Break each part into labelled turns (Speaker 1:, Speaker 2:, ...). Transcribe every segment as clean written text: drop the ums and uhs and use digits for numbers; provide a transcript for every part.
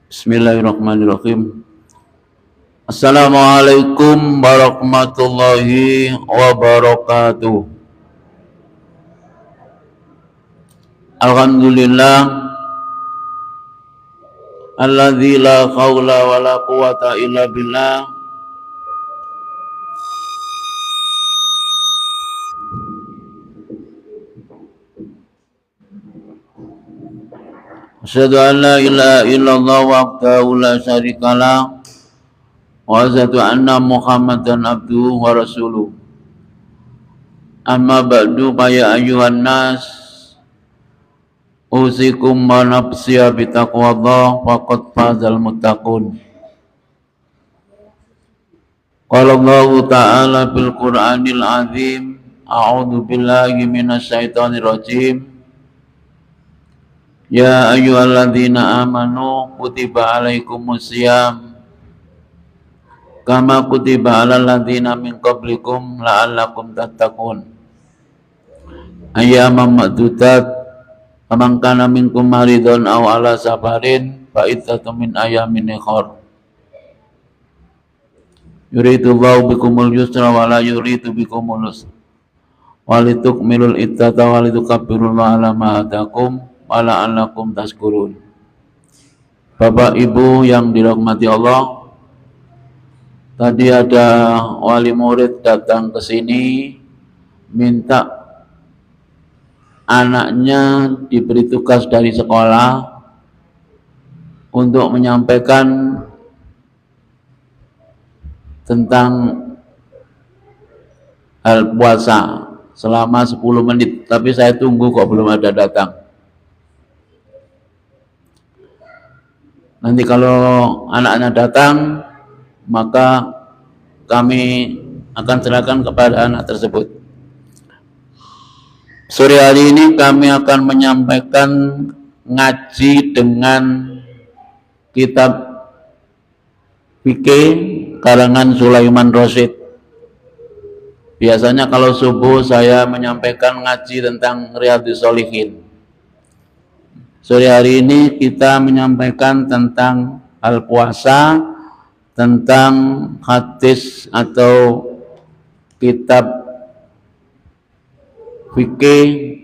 Speaker 1: Bismillahirrahmanirrahim. Assalamualaikum warahmatullahi wabarakatuh. Alhamdulillah alladzi la haula wala quwata illa billah. Asyhadu an la ilaha illallah wahdahu la syarikalah wa asyhadu anna Muhammadan abduhu wa rasuluh. Amma ba'du fa ya ayyuhan nas usikum wa nafsiya bitaqwallah faqad fazal muttaqun. Qala Allah ta'ala fil Qur'anil azim, a'udzu billahi minasy syaithanir rajim. Ya ayyuhalladzina amanu kutiba alaikumus syiyam kama kutiba alal ladzina min qablikum la'allakum tattaqun. Ayyaman ma'dudat faman kana minkum maridun aw ala safarin fa iddatun min ayyamin ukhra. Yuridullahu bikumul yusra wa la yuridu bikumul usra wa litukmilul iddata wa litukabbirullaha ala ma hadakum wa la'allakum tashkurun. Bapak Ibu yang dirahmati Allah, tadi ada wali murid datang ke sini minta anaknya diberi tugas dari sekolah untuk menyampaikan tentang hal puasa selama 10 menit, tapi saya tunggu kok belum ada datang. Nanti kalau anaknya datang, maka kami akan serahkan kepada anak tersebut. Sore hari ini kami akan menyampaikan ngaji dengan kitab fikih karangan Sulaiman Rasyid. Biasanya kalau subuh saya menyampaikan ngaji tentang Riyadhus Shalihin. Sore hari ini kita menyampaikan tentang hal puasa, tentang hadis atau kitab fikih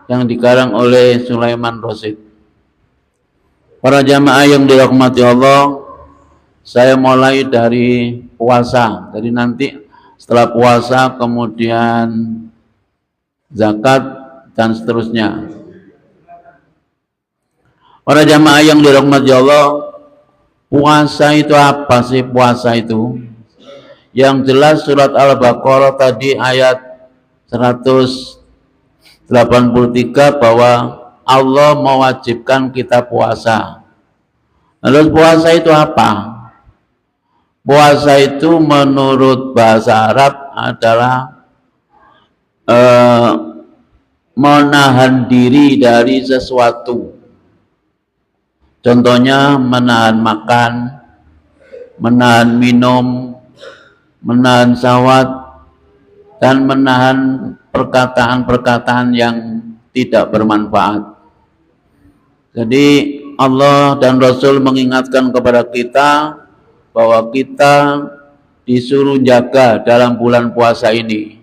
Speaker 1: yang dikarang oleh Sulaiman Rasyid. Para jamaah yang dirahmati Allah, saya mulai dari puasa. Jadi nanti setelah puasa kemudian zakat dan seterusnya. Para jamaah yang dirahmati Allah, puasa itu apa sih puasa itu? Yang jelas surat Al-Baqarah tadi ayat 183 bahwa Allah mewajibkan kita puasa. Lalu puasa itu apa? Puasa itu menurut bahasa Arab adalah menahan diri dari sesuatu. Contohnya menahan makan, menahan minum, menahan syahwat, dan menahan perkataan-perkataan yang tidak bermanfaat. Jadi Allah dan Rasul mengingatkan kepada kita bahwa kita disuruh jaga dalam bulan puasa ini.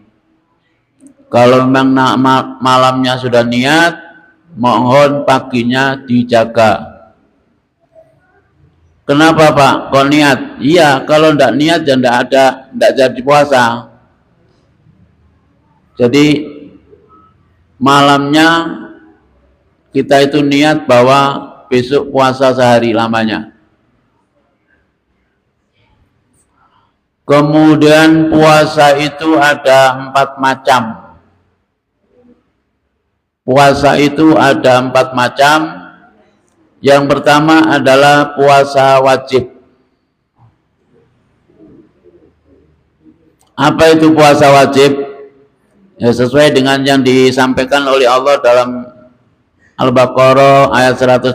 Speaker 1: Kalau memang malamnya sudah niat, mohon paginya dijaga. Kenapa Pak? Kok niat? Iya, kalau tidak niat ya tidak jadi puasa. Jadi malamnya kita itu niat bahwa besok puasa sehari lamanya. Kemudian puasa itu ada 4 macam. Puasa itu ada 4 macam. Yang pertama adalah puasa wajib. Apa itu puasa wajib? Ya, sesuai dengan yang disampaikan oleh Allah dalam Al-Baqarah ayat 183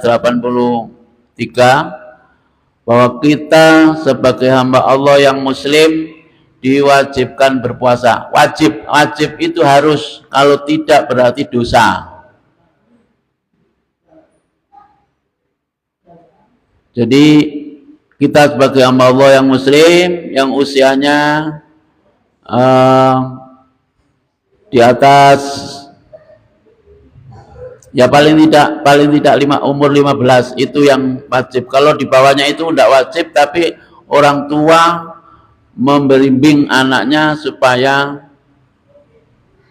Speaker 1: bahwa kita sebagai hamba Allah yang muslim diwajibkan berpuasa. Wajib itu harus, kalau tidak berarti dosa. Jadi kita sebagai hamba Allah yang muslim, yang usianya di atas, ya paling tidak umur 15 itu yang wajib. Kalau di bawahnya itu tidak wajib, tapi orang tua membimbing anaknya supaya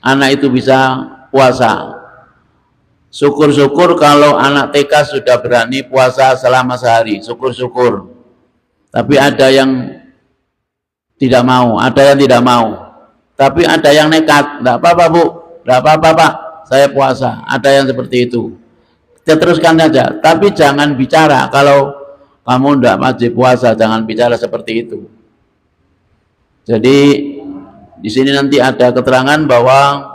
Speaker 1: anak itu bisa puasa. Syukur-syukur kalau anak TK sudah berani puasa selama sehari, syukur-syukur. Tapi ada yang tidak mau, ada yang tidak mau. Tapi ada yang nekat, tidak apa-apa Bu, tidak apa-apa Pak, saya puasa. Ada yang seperti itu. Kita teruskan saja, tapi jangan bicara kalau kamu tidak wajib puasa, jangan bicara seperti itu. Jadi di sini nanti ada keterangan bahwa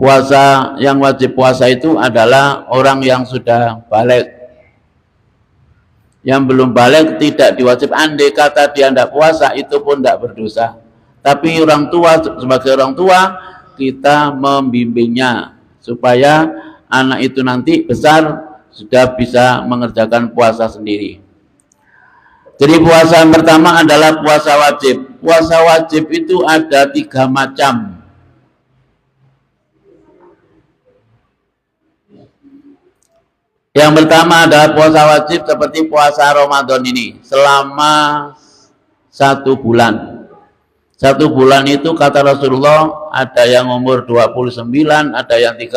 Speaker 1: puasa yang wajib puasa itu adalah orang yang sudah balik. Yang belum balik tidak diwajib. Andai kata dia tidak puasa itu pun tidak berdosa. Tapi orang tua, sebagai orang tua kita membimbingnya supaya anak itu nanti besar sudah bisa mengerjakan puasa sendiri. Jadi puasa yang pertama adalah puasa wajib. Puasa wajib itu ada 3 macam. Yang pertama adalah puasa wajib seperti puasa Ramadan ini selama 1 bulan. 1 bulan itu kata Rasulullah ada yang umur 29, ada yang 30.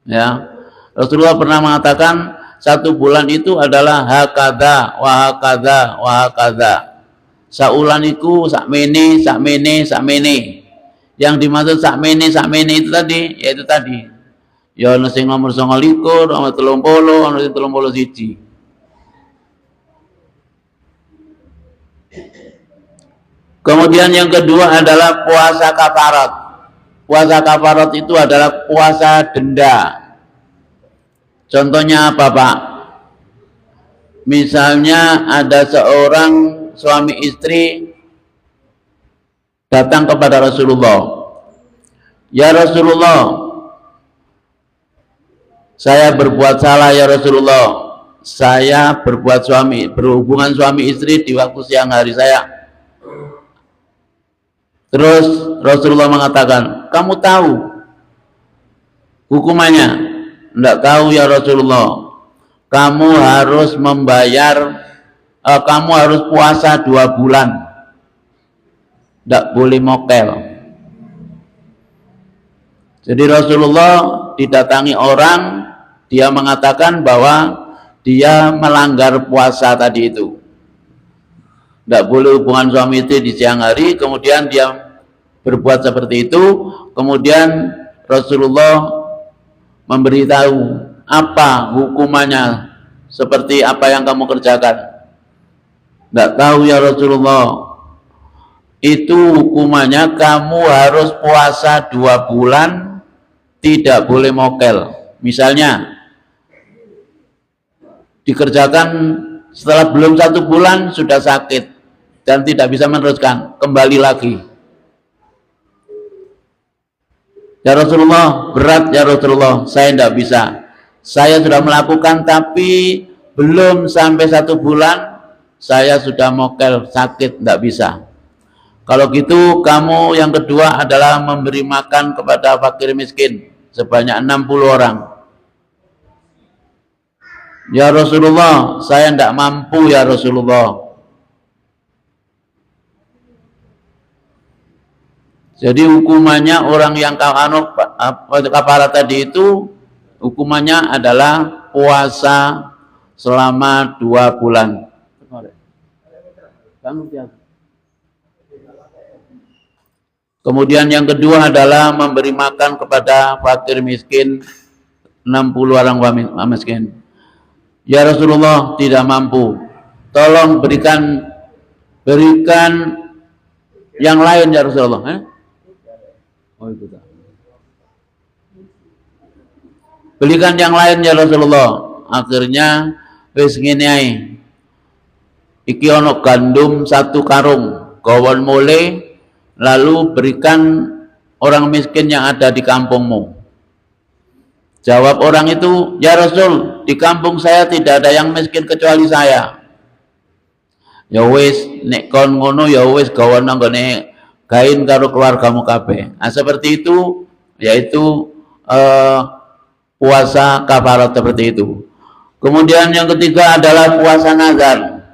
Speaker 1: Ya. Rasulullah pernah mengatakan 1 bulan itu adalah hakadha wa hakadha wa hakadha. Saulaniku sakmene sakmene sakmene. Yang dimaksud sakmene sakmene itu tadi, yaitu tadi. Ya ana sing nomor 29, nomor 30, ana sing 31. Kemudian yang kedua adalah puasa kafarat. Puasa kafarat itu adalah puasa denda. Contohnya apa Pak? Misalnya ada seorang suami istri datang kepada Rasulullah. Ya Rasulullah, saya berbuat salah ya Rasulullah. Saya berhubungan suami istri di waktu siang hari saya. Terus Rasulullah mengatakan, kamu tahu hukumannya? Tidak tahu ya Rasulullah. Kamu harus membayar, kamu harus puasa 2 bulan. Tidak boleh mokel. Jadi Rasulullah didatangi orang, dia mengatakan bahwa dia melanggar puasa tadi itu. Tidak boleh hubungan suami istri di siang hari, kemudian dia berbuat seperti itu, kemudian Rasulullah memberitahu apa hukumannya, seperti apa yang kamu kerjakan. Tidak tahu ya Rasulullah. Itu hukumannya kamu harus puasa 2 bulan, tidak boleh mokel. Misalnya dikerjakan setelah belum 1 bulan sudah sakit dan tidak bisa meneruskan, kembali lagi. Ya Rasulullah, berat ya Rasulullah, saya tidak bisa. Saya sudah melakukan tapi belum sampai 1 bulan saya sudah mokel, sakit, tidak bisa. Kalau gitu kamu yang kedua adalah memberi makan kepada fakir miskin sebanyak 60 orang. Ya Rasulullah, saya tidak mampu ya Rasulullah. Jadi hukumannya orang yang kafarat tadi itu hukumannya adalah puasa selama 2 bulan. Kemudian yang kedua adalah memberi makan kepada fakir miskin 60 orang miskin. Ya Rasulullah, tidak mampu. Tolong berikan yang lain ya Rasulullah. Oh itu tak. Belikan yang lain ya Rasulullah. Akhirnya wis ngene ae. Iki ono gandum 1 karung, gawon mule, lalu berikan orang miskin yang ada di kampungmu. Jawab orang itu, ya Rasul, di kampung saya tidak ada yang miskin kecuali saya. Ya wis, nek kon ngono ya wis gawe nanggone gain karo keluargamu kabeh. Nah, seperti itu yaitu puasa kafarat seperti itu. Kemudian yang ketiga adalah puasa nazar.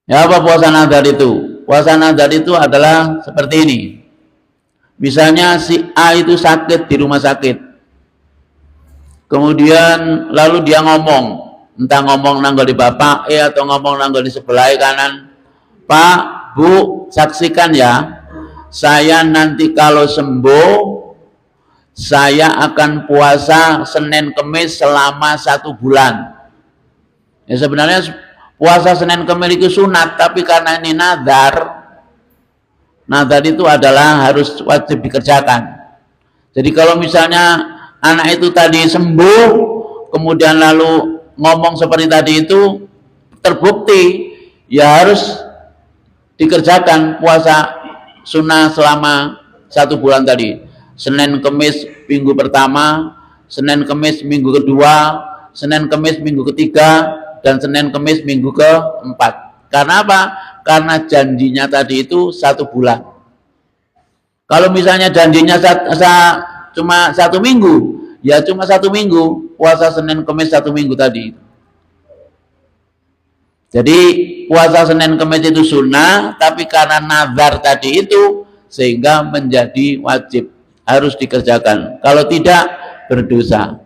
Speaker 1: Ya, apa puasa nazar itu? Puasa nazar itu adalah seperti ini. Misalnya si A itu sakit di rumah sakit. Kemudian lalu dia ngomong, entah ngomong nanggol di bapak atau ngomong nanggol di sebelah kanan, Pak, Bu, saksikan ya, saya nanti kalau sembuh, saya akan puasa Senin Kemis selama 1 bulan. Ya sebenarnya puasa Senin Kemis itu sunat, tapi karena ini nazar itu adalah harus wajib dikerjakan. Jadi kalau misalnya anak itu tadi sembuh, kemudian lalu ngomong seperti tadi itu terbukti, ya harus dikerjakan puasa sunnah selama 1 bulan tadi. Senin Kemis minggu pertama, Senin Kemis minggu kedua, Senin Kemis minggu ketiga, dan Senin Kemis minggu keempat. Karena apa? Karena janjinya tadi itu 1 bulan. Kalau misalnya janjinya cuma 1 minggu, ya cuma 1 minggu, puasa Senin Kemis 1 minggu tadi. Jadi puasa Senin Kemis itu sunnah, tapi karena nazar tadi itu sehingga menjadi wajib, harus dikerjakan. Kalau tidak, berdosa.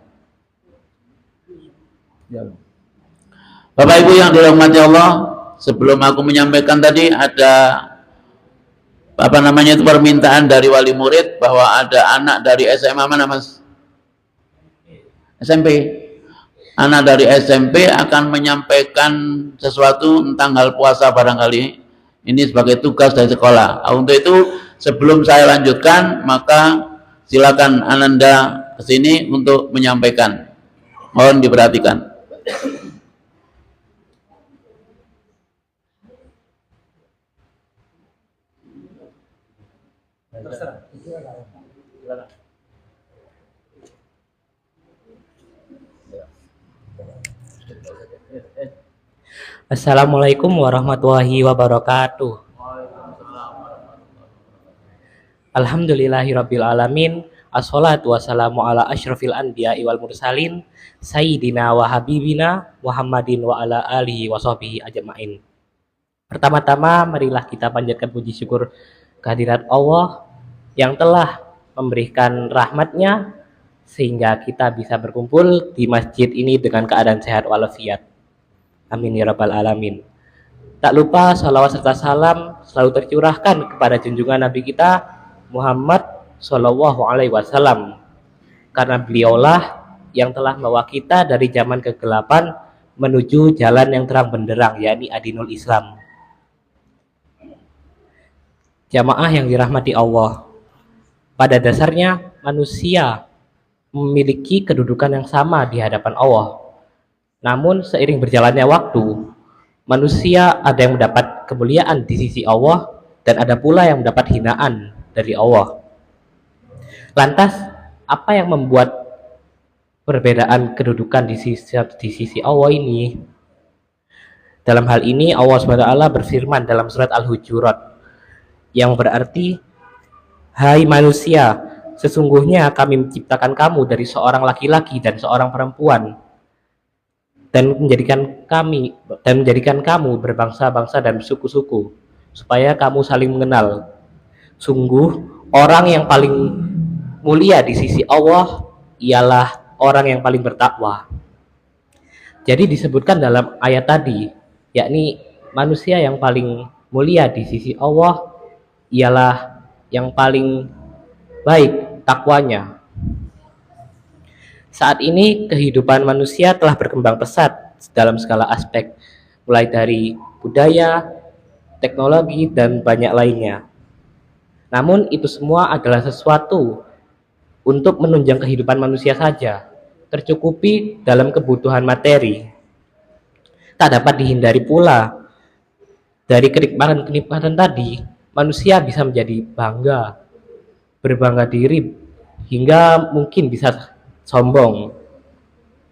Speaker 1: Bapak Ibu yang dirahmati Allah, sebelum aku menyampaikan tadi ada permintaan dari wali murid bahwa ada anak dari SMA mana Mas? SMP. Anak dari SMP akan menyampaikan sesuatu tentang hal puasa barangkali. Ini sebagai tugas dari sekolah. Untuk itu sebelum saya lanjutkan, maka silakan Ananda ke sini untuk menyampaikan. Mohon diperhatikan.
Speaker 2: Assalamualaikum warahmatullahi wabarakatuh. Alhamdulillahirabbil alamin. Assalatu wassalamu ala asyrafil anbiya'i wal mursalin sayyidina wa habibina Muhammadin wa ala alihi wa sahbihi ajma'in. Pertama-tama marilah kita panjatkan puji syukur kehadirat Allah yang telah memberikan rahmatnya sehingga kita bisa berkumpul di masjid ini dengan keadaan sehat walafiat. Amin ya rabbal alamin. Tak lupa salawat serta salam selalu tercurahkan kepada junjungan Nabi kita Muhammad Shallallahu Alaihi Wasallam, karena beliaulah yang telah membawa kita dari zaman kegelapan menuju jalan yang terang benderang, yakni adinul Islam. Jamaah yang dirahmati Allah, pada dasarnya manusia memiliki kedudukan yang sama di hadapan Allah. Namun seiring berjalannya waktu, manusia ada yang mendapat kemuliaan di sisi Allah dan ada pula yang mendapat hinaan dari Allah. Lantas, apa yang membuat perbedaan kedudukan di sisi Allah ini? Dalam hal ini Allah SWT berfirman dalam surat Al-Hujurat yang berarti, hai manusia, sesungguhnya kami menciptakan kamu dari seorang laki-laki dan seorang perempuan, dan menjadikan kamu berbangsa-bangsa dan suku-suku supaya kamu saling mengenal. Sungguh orang yang paling mulia di sisi Allah ialah orang yang paling bertakwa. Jadi disebutkan dalam ayat tadi, yakni manusia yang paling mulia di sisi Allah ialah yang paling baik takwanya. Saat ini kehidupan manusia telah berkembang pesat dalam segala aspek, mulai dari budaya, teknologi, dan banyak lainnya. Namun itu semua adalah sesuatu untuk menunjang kehidupan manusia saja, tercukupi dalam kebutuhan materi. Tak dapat dihindari pula dari kenikmatan tadi, manusia bisa menjadi berbangga diri, hingga mungkin bisa sombong.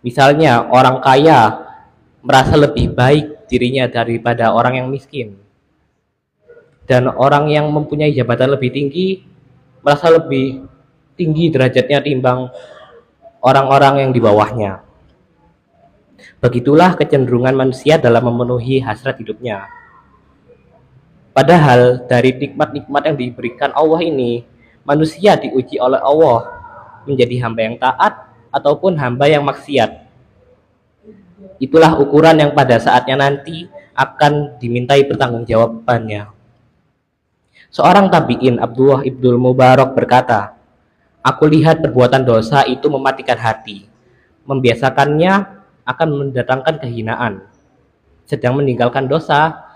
Speaker 2: Misalnya orang kaya merasa lebih baik dirinya daripada orang yang miskin, dan orang yang mempunyai jabatan lebih tinggi merasa lebih tinggi derajatnya timbang orang-orang yang di bawahnya. Begitulah kecenderungan manusia dalam memenuhi hasrat hidupnya. Padahal dari nikmat-nikmat yang diberikan Allah ini, manusia diuji oleh Allah menjadi hamba yang taat ataupun hamba yang maksiat. Itulah ukuran yang pada saatnya nanti akan dimintai pertanggungjawabannya. Seorang tabi'in, Abdullah ibnul Mubarak, berkata, "Aku lihat perbuatan dosa itu mematikan hati. Membiasakannya akan mendatangkan kehinaan. Sedang meninggalkan dosa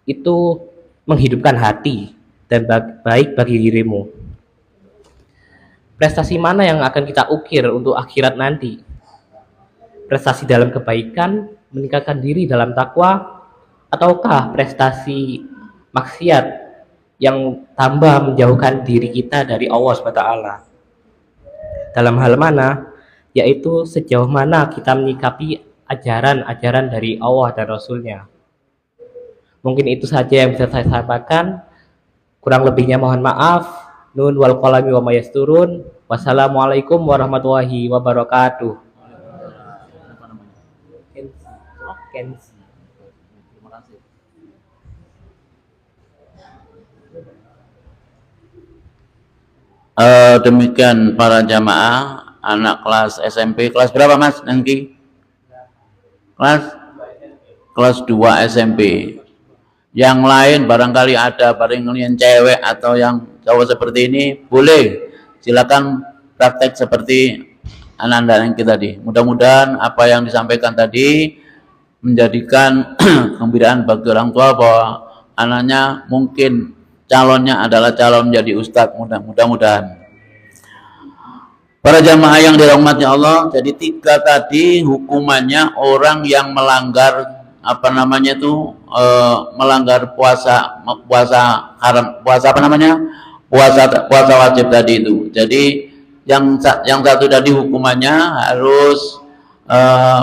Speaker 2: itu menghidupkan hati dan baik bagi dirimu." Prestasi mana yang akan kita ukir untuk akhirat nanti? Prestasi dalam kebaikan, meningkatkan diri dalam takwa, ataukah prestasi maksiat yang tambah menjauhkan diri kita dari Allah SWT? Dalam hal mana? Yaitu sejauh mana kita menyikapi ajaran-ajaran dari Allah dan Rasulnya. Mungkin itu saja yang bisa saya sampaikan. Kurang lebihnya mohon maaf. Nun wal qalami wa mayasturun. Wassalamualaikum warahmatullahi wabarakatuh.
Speaker 1: Demikian para jamaah anak kelas SMP. Kelas berapa Mas Nengki? Kelas 2 SMP. Yang lain barangkali ada yang cewek atau yang cowok seperti ini, boleh silakan praktek seperti anak-anak yang kita tadi. Mudah-mudahan apa yang disampaikan tadi menjadikan kegembiraan bagi orang tua bahwa anaknya mungkin calonnya adalah calon menjadi ustadz. Mudah-mudahan. Para jamaah yang dirahmati Allah, jadi 3 tadi hukumannya orang yang melanggar melanggar puasa haram, puasa puasa wajib tadi itu. Jadi yang satu tadi hukumannya harus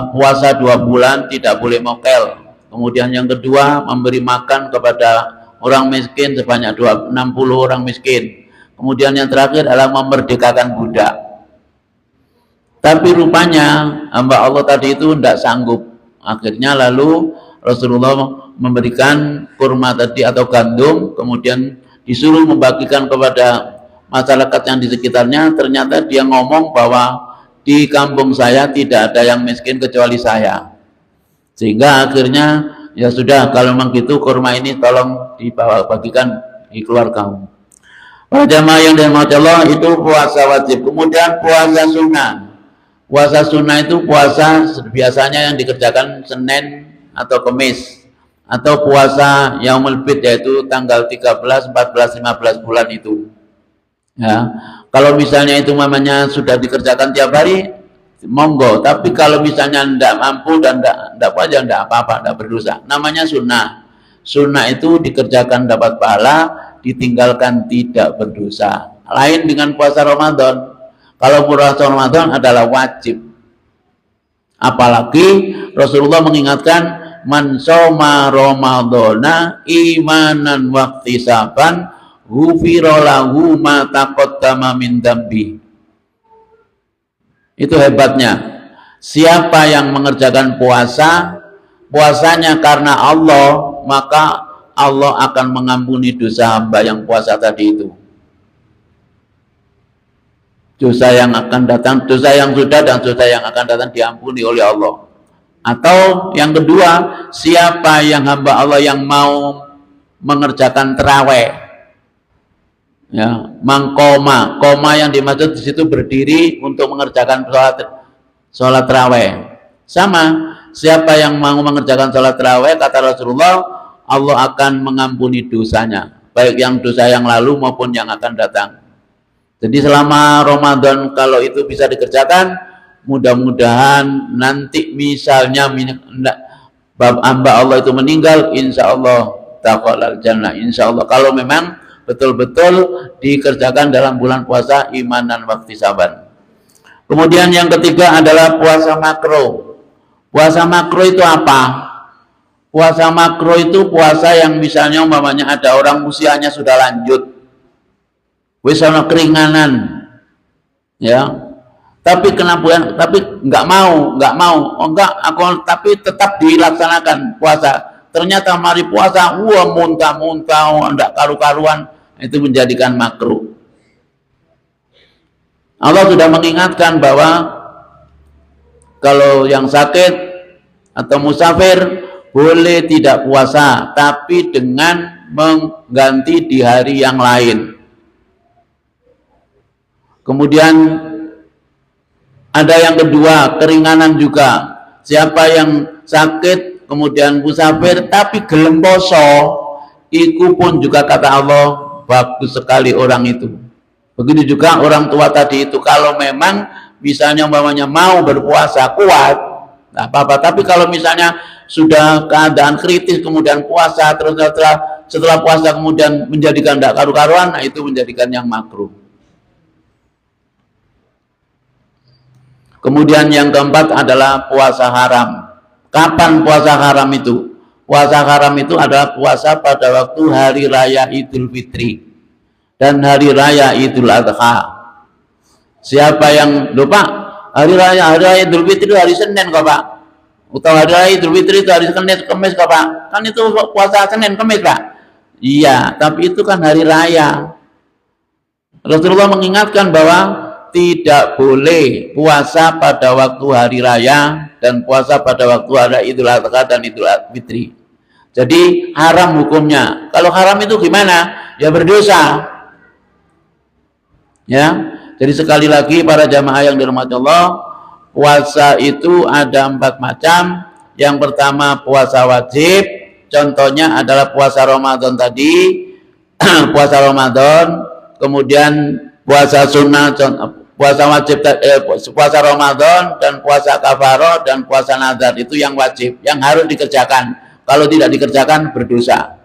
Speaker 1: puasa 2 bulan, tidak boleh mokel. Kemudian yang kedua, memberi makan kepada orang miskin sebanyak 60 orang miskin. Kemudian yang terakhir adalah memerdekakan budak. Tapi rupanya hamba Allah tadi itu tidak sanggup. Akhirnya lalu Rasulullah memberikan kurma tadi atau gandum, kemudian disuruh membagikan kepada masyarakat yang di sekitarnya. Ternyata dia ngomong bahwa di kampung saya tidak ada yang miskin kecuali saya. Sehingga akhirnya ya sudah, kalau memang gitu kurma ini tolong dibagikan di keluargamu. Para jamaah yang dirahmati Allah, itu puasa wajib. Kemudian puasa sunnah. Puasa sunnah itu puasa biasanya yang dikerjakan Senin atau Kamis, atau puasa Yaumul Bid, yaitu tanggal 13, 14, 15 bulan itu. Ya, kalau misalnya itu mamanya sudah dikerjakan tiap hari, monggo. Tapi kalau misalnya tidak mampu dan tidak wajib, tidak apa-apa, tidak berdosa. Namanya sunnah. Sunnah itu dikerjakan dapat pahala, ditinggalkan tidak berdosa. Lain dengan puasa Ramadan. Kalau puasa Ramadan adalah wajib. Apalagi Rasulullah mengingatkan, man shoma ramadhana imanan wahtisaban ghufira lahu ma taqaddama min dambi. Itu hebatnya. Siapa yang mengerjakan puasa, puasanya karena Allah, maka Allah akan mengampuni dosa hamba yang puasa tadi itu. Dosa yang akan datang, dosa yang sudah dan dosa yang akan datang diampuni oleh Allah. Atau yang kedua, siapa yang hamba Allah yang mau mengerjakan terawih, ya, mangkoma, koma yang dimaksud di situ berdiri untuk mengerjakan sholat terawih. Sama, siapa yang mau mengerjakan sholat terawih, kata Rasulullah, Allah akan mengampuni dosanya, baik yang dosa yang lalu maupun yang akan datang. Jadi selama Ramadan kalau itu bisa dikerjakan, mudah-mudahan nanti misalnya hamba Allah itu meninggal, insya Allah taqallal jannah, insya Allah, kalau memang betul-betul dikerjakan dalam bulan puasa imanan wahtisaban. Kemudian yang ketiga adalah puasa makro. Puasa makro itu apa? Puasa makro itu puasa yang misalnya umpamanya ada orang usianya sudah lanjut, wis ana keringanan, ya. Tapi kenapa? Tapi nggak mau, oh enggak, aku tapi tetap dilaksanakan puasa. Ternyata mari puasa, wah muntah-muntah, enggak karu-karuan, itu menjadikan makruh. Allah sudah mengingatkan bahwa kalau yang sakit atau musafir boleh tidak puasa, tapi dengan mengganti di hari yang lain. Kemudian ada yang kedua, keringanan juga. Siapa yang sakit kemudian musafir tapi gelem poso, iku pun juga kata Allah bagus sekali orang itu. Begitu juga orang tua tadi itu, kalau memang misalnya umpamanya mau berpuasa kuat, nggak apa-apa. Tapi kalau misalnya sudah keadaan kritis kemudian puasa, terus setelah puasa kemudian menjadikan tidak karu-karuan, nah itu menjadikan yang makruh. Kemudian yang keempat adalah puasa haram. Kapan puasa haram itu? Puasa haram itu adalah puasa pada waktu hari raya Idul Fitri dan hari raya Idul Adha. Siapa yang lupa hari raya Idul Fitri itu hari Senin kok Pak? Atau hari raya Idul Fitri itu hari Senin Kamis kok Pak? Kan itu puasa Senin Kamis Pak? Iya, tapi itu kan hari raya. Rasulullah mengingatkan bahwa tidak boleh puasa pada waktu hari raya dan puasa pada waktu hari Idul Adha dan Idul Fitri. Jadi haram hukumnya. Kalau haram itu gimana? Ya berdosa. Ya. Jadi sekali lagi para jamaah yang dirahmati Allah, puasa itu ada 4 macam. Yang pertama puasa wajib. Contohnya adalah puasa Ramadan tadi, puasa Ramadan. Kemudian puasa sunnah, puasa wajib, puasa Ramadan dan puasa kafaroh dan puasa nazar, itu yang wajib, yang harus dikerjakan. Kalau tidak dikerjakan berdosa.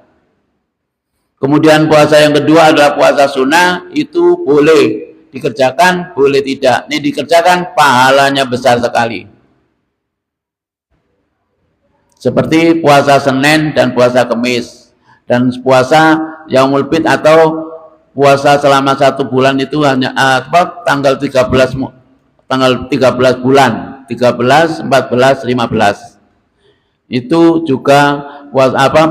Speaker 1: Kemudian puasa yang kedua adalah puasa sunnah, itu boleh dikerjakan, boleh tidak. Ini dikerjakan pahalanya besar sekali. Seperti puasa Senin dan puasa Kamis, dan puasa Yaumul Fitr atau puasa selama 1 bulan itu hanya tanggal 13 bulan 13, 14, 15 itu juga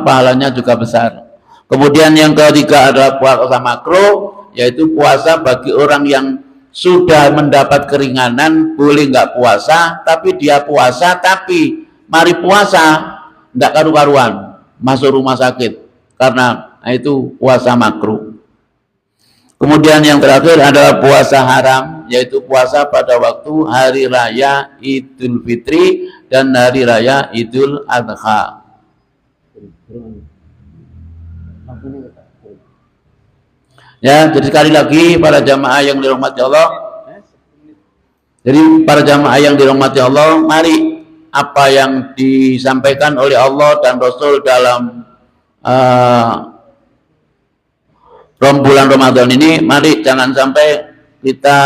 Speaker 1: pahalanya juga besar. Kemudian yang ketiga adalah puasa makruh, yaitu puasa bagi orang yang sudah mendapat keringanan, boleh nggak puasa, tapi dia puasa tapi mari puasa nggak karu-karuan, masuk rumah sakit karena itu puasa makruh. Kemudian yang terakhir adalah puasa haram, yaitu puasa pada waktu hari raya Idul Fitri dan hari raya Idul Adha. Ya, jadi sekali lagi para jamaah yang dirahmati Allah. Jadi para jamaah yang dirahmati Allah, mari apa yang disampaikan oleh Allah dan Rasul dalam bulan Ramadan ini, mari jangan sampai kita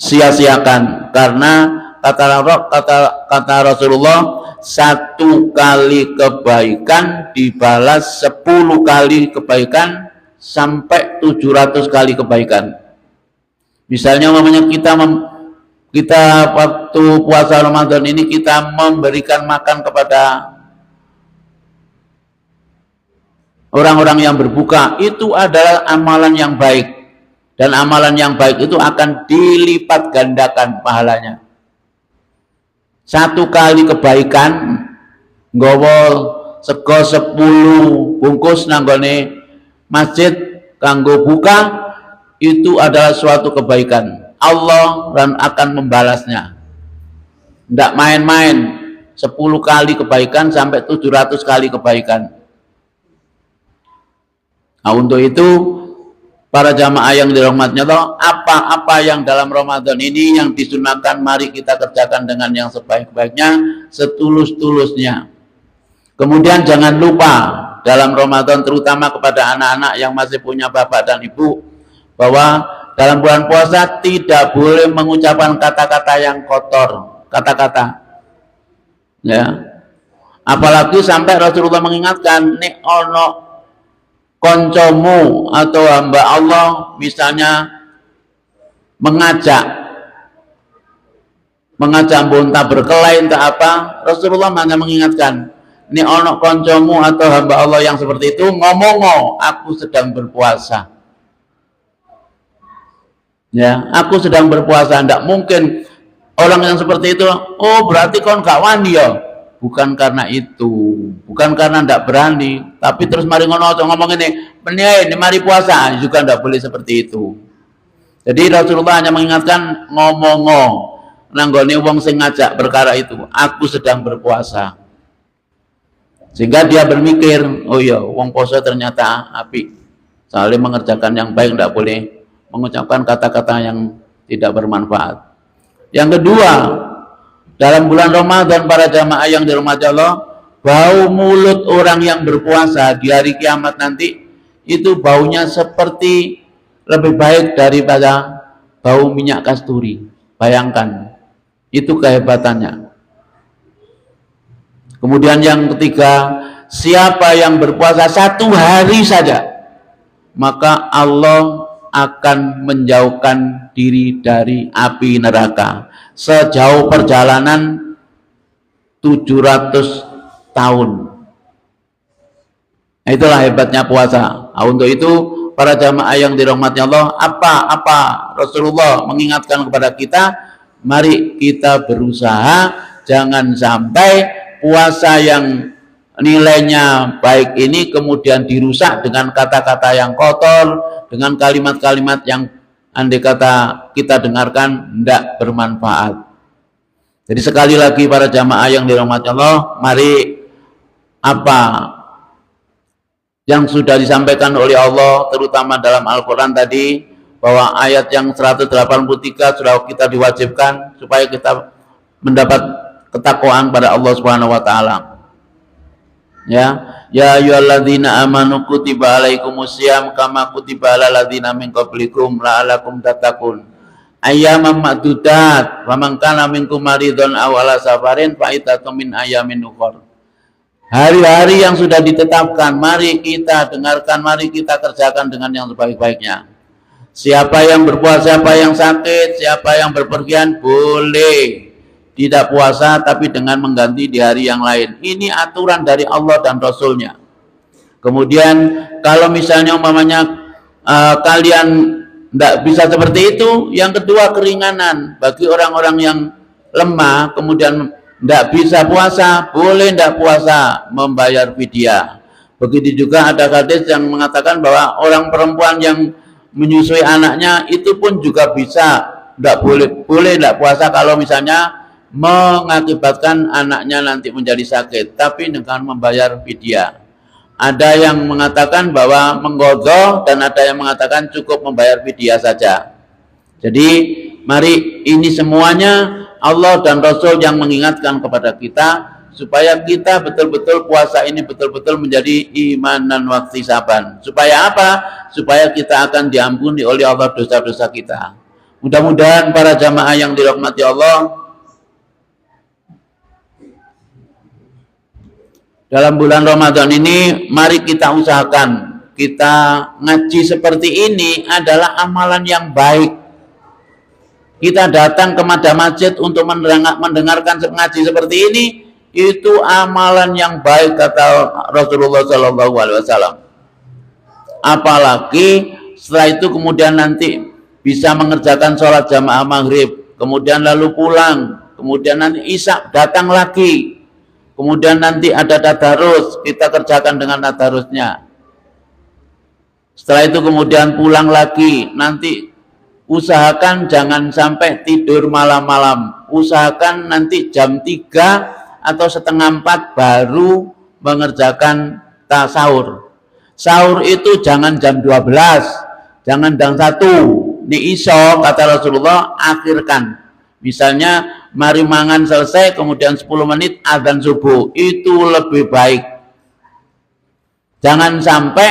Speaker 1: sia-siakan, karena kata Rasulullah, 1 kali kebaikan dibalas 10 kali kebaikan sampai 700 kali kebaikan. Misalnya namanya kita waktu puasa Ramadan ini kita memberikan makan kepada orang-orang yang berbuka, itu adalah amalan yang baik, dan amalan yang baik itu akan dilipat gandakan pahalanya. 1 kali kebaikan nggawa sego 10 bungkus nanggone masjid kanggo buka, itu adalah suatu kebaikan. Allah dan akan membalasnya. Tidak main-main, 10 kali kebaikan sampai 700 kali kebaikan. Nah, untuk itu para jamaah yang dirahmati Allah, apa-apa yang dalam Ramadan ini yang disunahkan, mari kita kerjakan dengan yang sebaik-baiknya, setulus-tulusnya. Kemudian jangan lupa dalam Ramadan, terutama kepada anak-anak yang masih punya bapak dan ibu, bahwa dalam bulan puasa tidak boleh mengucapkan kata-kata yang kotor, kata-kata, ya. Apalagi sampai Rasulullah mengingatkan, nek ono koncomu atau hamba Allah misalnya mengajak bonta berkelahi entah apa, Rasulullah hanya mengingatkan, ini ono koncomu atau hamba Allah yang seperti itu ngomong, aku sedang berpuasa, ya, aku sedang berpuasa. Tidak mungkin orang yang seperti itu, oh berarti kon gak wani ya. Bukan karena itu, bukan karena tidak berani, tapi terus mari ngomong ini mari puasa, juga tidak boleh seperti itu. Jadi Rasulullah hanya mengingatkan ngomong nanggone wong sing ngajak perkara itu, aku sedang berpuasa, sehingga dia berpikir, oh iya wong poso ternyata apik, saling mengerjakan yang baik, tidak boleh mengucapkan kata-kata yang tidak bermanfaat. Yang kedua, dalam bulan Ramadan para jamaah yang dirahmati Allah, bau mulut orang yang berpuasa di hari kiamat nanti itu baunya seperti lebih baik daripada bau minyak kasturi. Bayangkan, itu kehebatannya. Kemudian yang ketiga, siapa yang berpuasa 1 hari saja, maka Allah akan menjauhkan diri dari api neraka sejauh perjalanan 700 tahun. Nah, itulah hebatnya puasa. Nah, untuk itu para jamaah yang dirahmati Allah, apa Rasulullah mengingatkan kepada kita, mari kita berusaha jangan sampai puasa yang nilainya baik ini kemudian dirusak dengan kata-kata yang kotor, dengan kalimat-kalimat yang andai kata kita dengarkan tidak bermanfaat. Jadi sekali lagi para jamaah yang dirahmati Allah, mari apa yang sudah disampaikan oleh Allah terutama dalam Al-Quran tadi, bahwa ayat yang 183 sudah kita diwajibkan supaya kita mendapat ketakwaan pada Allah Subhanahu wa taala. Ya ayyuhalladzina amanu kutiba alaikumusiyam kama kutiba alal ladzina min qablikum la'allakum tattaqun. Ayyaman ma'dudat, faman kana minkum maridun aw ala safarin fa iddatun min ayyamin ukhra. Hari-hari yang sudah ditetapkan, mari kita dengarkan, mari kita kerjakan dengan yang sebaik-baiknya. Siapa yang berpuasa, siapa yang sakit, siapa yang berpergian, boleh tidak puasa tapi dengan mengganti di hari yang lain. Ini aturan dari Allah dan Rasulnya. Kemudian kalau misalnya umpamanya kalian tidak bisa seperti itu, yang kedua keringanan bagi orang-orang yang lemah, kemudian tidak bisa puasa, boleh tidak puasa, membayar fidyah. Begitu juga ada hadis yang mengatakan bahwa orang perempuan yang menyusui anaknya itu pun juga bisa tidak boleh tidak puasa kalau misalnya mengakibatkan anaknya nanti menjadi sakit, tapi dengan membayar fidyah. Ada yang mengatakan bahwa menggodok dan ada yang mengatakan cukup membayar fidyah saja. Jadi mari ini semuanya Allah dan Rasul yang mengingatkan kepada kita supaya kita betul-betul puasa ini betul-betul menjadi iman dan wahtisaban. Supaya apa? Supaya kita akan diampuni oleh Allah dosa-dosa kita. Mudah-mudahan para jamaah yang dirahmati Allah, dalam bulan Ramadan ini mari kita usahakan kita ngaji seperti ini adalah amalan yang baik. Kita datang ke masjid untuk mendengarkan ngaji seperti ini, itu amalan yang baik kata Rasulullah SAW. Apalagi setelah itu kemudian nanti bisa mengerjakan sholat jamaah maghrib, kemudian lalu pulang, kemudian nanti isya datang lagi, kemudian nanti ada tadarus, kita kerjakan dengan tadarusnya. Setelah itu kemudian pulang lagi, nanti usahakan jangan sampai tidur malam-malam, usahakan nanti jam 3 atau setengah 4 baru mengerjakan sahur. Sahur itu jangan jam 12, jangan jam 1, di iso kata Rasulullah akhirkan. Misalnya mari mangan selesai kemudian 10 menit adzan subuh, itu lebih baik. Jangan sampai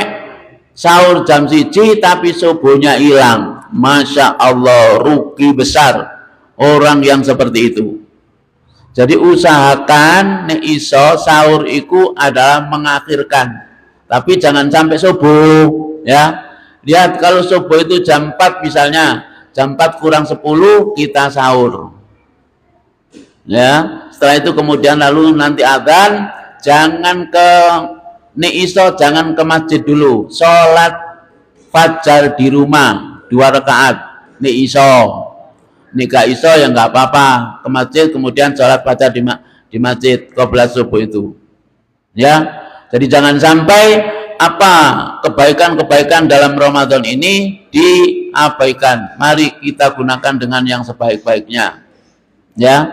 Speaker 1: sahur jam 1 tapi subuhnya hilang. Masya Allah, rugi besar orang yang seperti itu. Jadi usahakan nek iso sahur iku adalah mengakhirkan, tapi jangan sampai subuh ya. Lihat kalau subuh itu jam 4 misalnya, jam 4 kurang 10 kita sahur ya. Setelah itu kemudian lalu nanti adzan, jangan ke nek iso jangan ke masjid dulu, sholat fajar di rumah 2 rakaat nek iso. Nek gak iso ya nggak apa-apa, ke masjid kemudian sholat fajar di masjid qabla subuh itu ya. Jadi jangan sampai apa kebaikan-kebaikan dalam Ramadan ini diabaikan. Mari kita gunakan dengan yang sebaik-baiknya ya.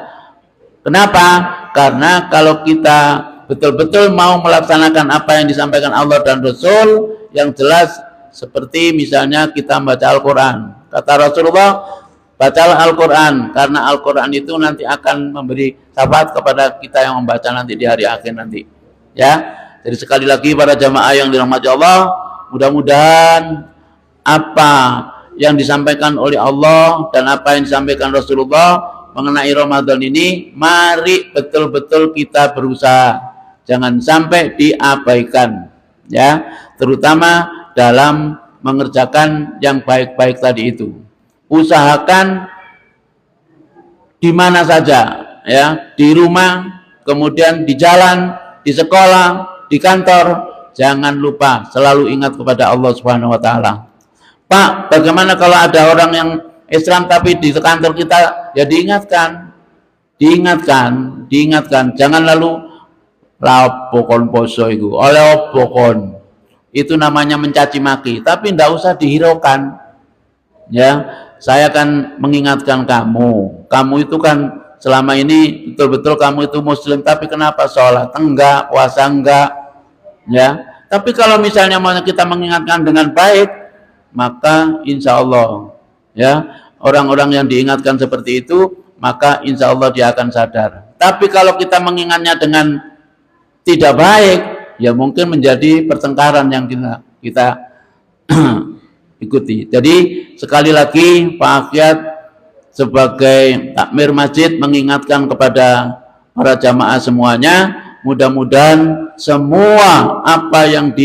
Speaker 1: Kenapa? Karena kalau kita betul-betul mau melaksanakan apa yang disampaikan Allah dan Rasul, yang jelas seperti misalnya kita membaca Al-Quran, kata Rasulullah, bacalah Al-Quran, karena Al-Quran itu nanti akan memberi syafaat kepada kita yang membaca nanti di hari akhir nanti ya. Jadi sekali lagi para jamaah yang dirahmati Allah, mudah-mudahan apa yang disampaikan oleh Allah dan apa yang disampaikan Rasulullah mengenai Ramadan ini, mari betul-betul kita berusaha, jangan sampai diabaikan ya, terutama dalam mengerjakan yang baik-baik tadi itu. Usahakan di mana saja ya, di rumah, kemudian di jalan, di sekolah, di kantor, jangan lupa selalu ingat kepada Allah Subhanahu wa taala. Pak, bagaimana kalau ada orang yang Islam tapi di kantor kita, ya diingatkan, jangan lalu lapokon poso itu, oleh opokon, itu namanya mencaci maki, tapi tidak usah dihiraukan ya. Saya kan mengingatkan kamu itu kan selama ini betul-betul kamu itu muslim, tapi kenapa sholat enggak, puasa enggak ya. Tapi kalau misalnya mau kita mengingatkan dengan baik, maka insya Allah ya, orang-orang yang diingatkan seperti itu, maka insya Allah dia akan sadar. Tapi kalau kita mengingatnya dengan tidak baik, ya mungkin menjadi pertengkaran yang kita ikuti. Jadi sekali lagi Pak Akyat sebagai takmir masjid mengingatkan kepada para jamaah semuanya, mudah-mudahan semua apa yang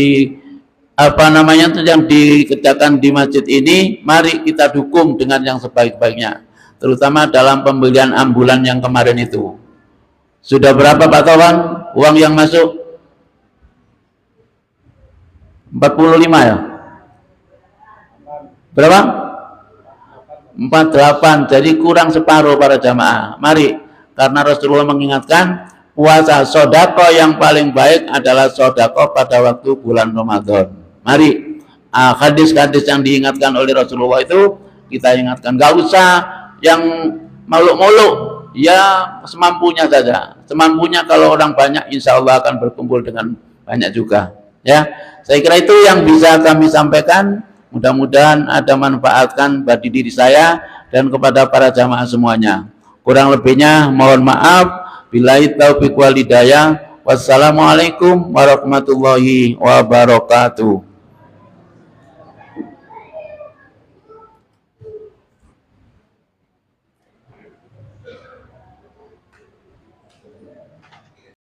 Speaker 1: yang dikerjakan di masjid ini, mari kita dukung dengan yang sebaik-baiknya, terutama dalam pembelian ambulan yang kemarin itu. Sudah berapa Pak Tawan uang yang masuk? 45 ya? Berapa? 48, jadi kurang separuh para jamaah. Mari, karena Rasulullah mengingatkan puasa sodako yang paling baik adalah sodako pada waktu bulan Ramadan. Mari, hadis-hadis yang diingatkan oleh Rasulullah itu kita ingatkan. Gak usah yang muluk-muluk, ya semampunya saja. Semampunya, kalau orang banyak insya Allah akan berkumpul dengan banyak juga ya. Saya kira itu yang bisa kami sampaikan. Mudah-mudahan ada manfaatkan bagi diri saya dan kepada para jamaah semuanya. Kurang lebihnya mohon maaf. Billahi taufiq wal hidayah. Wassalamualaikum warahmatullahi wabarakatuh.